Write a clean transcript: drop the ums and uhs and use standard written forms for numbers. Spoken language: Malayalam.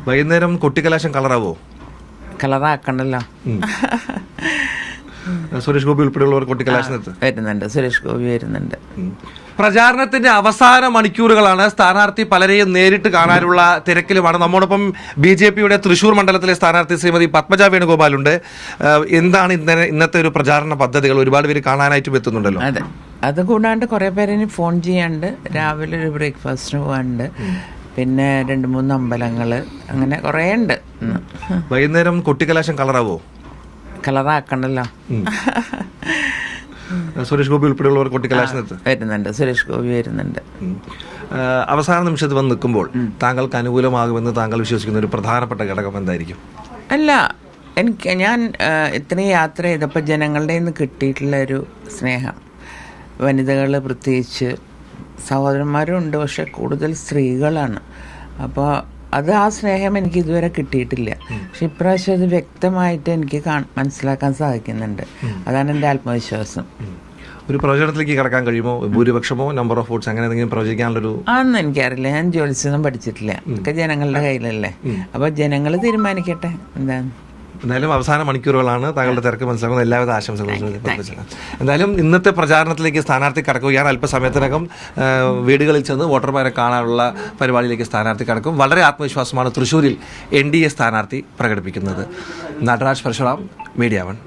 വൈകുന്നേരം കൊട്ടിക്കലാശം കളറാവോ? കളറാക്കണ്ടല്ലോ. സുരേഷ് ഗോപി ഉൾപ്പെടെയുള്ളവർ കൊട്ടിക്കലാശം വരുന്നുണ്ട്. സുരേഷ് ഗോപി വരുന്നുണ്ട്. പ്രചാരണത്തിന്റെ അവസാന മണിക്കൂറുകളാണ്. സ്ഥാനാർത്ഥി പലരെയും നേരിട്ട് കാണാനുള്ള തിരക്കിലുമാണ്. നമ്മോടൊപ്പം BJPയുടെ തൃശൂർ മണ്ഡലത്തിലെ സ്ഥാനാർത്ഥി ശ്രീമതി പത്മജ വേണുഗോപാലുണ്ട്. എന്താണ് ഇന്നത്തെ ഒരു പ്രചാരണ പദ്ധതികൾ? ഒരുപാട് പേര് കാണാനായിട്ടും എത്തുന്നുണ്ടല്ലോ. അതെ, അത് കൂടാണ്ട് കുറെ പേര് ഫോൺ ചെയ്യാണ്ട്, രാവിലെ ഒരു ബ്രേക്ക്ഫാസ്റ്റിന് പോകാണ്ട്, പിന്നെ 2-3 അമ്പലങ്ങള്, അങ്ങനെ കുറേ ഉണ്ട്. വൈകുന്നേരം കൊട്ടിക്കലാശം കളറാവോ? കളറാക്കണ്ടല്ലോ. സുരേഷ് ഗോപി ഉൾപ്പെടെയുള്ളവർ കൊട്ടിക്കലാശം വരുന്നുണ്ട്. സുരേഷ് ഗോപി വരുന്നുണ്ട്. അവസാന നിമിഷത്തിൽ വന്ന് നിൽക്കുമ്പോൾ താങ്കൾക്ക് അനുകൂലമാകുമെന്ന് താങ്കൾ വിശ്വസിക്കുന്ന ഒരു പ്രധാനപ്പെട്ട ഘടകം എന്തായിരിക്കും? അല്ല, ഞാൻ ഇത്രയും യാത്ര ചെയ്തപ്പോൾ ജനങ്ങളുടെ നിന്ന് കിട്ടിയിട്ടുള്ള ഒരു സ്നേഹം, വനിതകൾ പ്രത്യേകിച്ച്, സഹോദരന്മാരും ഉണ്ട്, പക്ഷെ കൂടുതൽ സ്ത്രീകളാണ്. അപ്പോൾ ആ സ്നേഹം എനിക്ക് ഇതുവരെ കിട്ടിയിട്ടില്ല. പക്ഷെ ഇപ്രാവശ്യം അത് വ്യക്തമായിട്ട് എനിക്ക് മനസ്സിലാക്കാൻ സാധിക്കുന്നുണ്ട്. അതാണ് എൻ്റെ ആത്മവിശ്വാസം. ഒരു പ്രവചനത്തിലേക്ക് കടക്കാൻ കഴിയുമോ? ഭൂരിപക്ഷമോ നമ്പർ ഓഫ് വോട്ട്സ് അങ്ങനെ എന്തെങ്കിലും പ്രവചിക്കാനുള്ളൊരു? അതൊന്നും എനിക്കറിയില്ല. ഞാൻ ജോലിസൊന്നും പഠിച്ചിട്ടില്ല. ഒക്കെ ജനങ്ങളുടെ കയ്യിലല്ലേ. അപ്പോൾ ജനങ്ങൾ തീരുമാനിക്കട്ടെ എന്താണ്. എന്തായാലും അവസാന മണിക്കൂറുകളാണ്. താങ്കളുടെ തിരക്ക് മനസ്സിലാക്കുന്ന എല്ലാവിധ ആശംസകളും. എന്തായാലും ഇന്നത്തെ പ്രചാരണത്തിലേക്ക് സ്ഥാനാർത്ഥി കടക്കുകയാണ്. അല്പസമയത്തിനകം വീടുകളിൽ ചെന്ന് വോട്ടർമാരെ കാണാനുള്ള പരിപാടിയിലേക്ക് സ്ഥാനാർത്ഥി കടക്കും. വളരെ ആത്മവിശ്വാസമാണ് തൃശ്ശൂരിൽ NDA സ്ഥാനാർത്ഥി പ്രകടിപ്പിക്കുന്നത്. നടരാജ് പരശുറാം, മീഡിയ 1.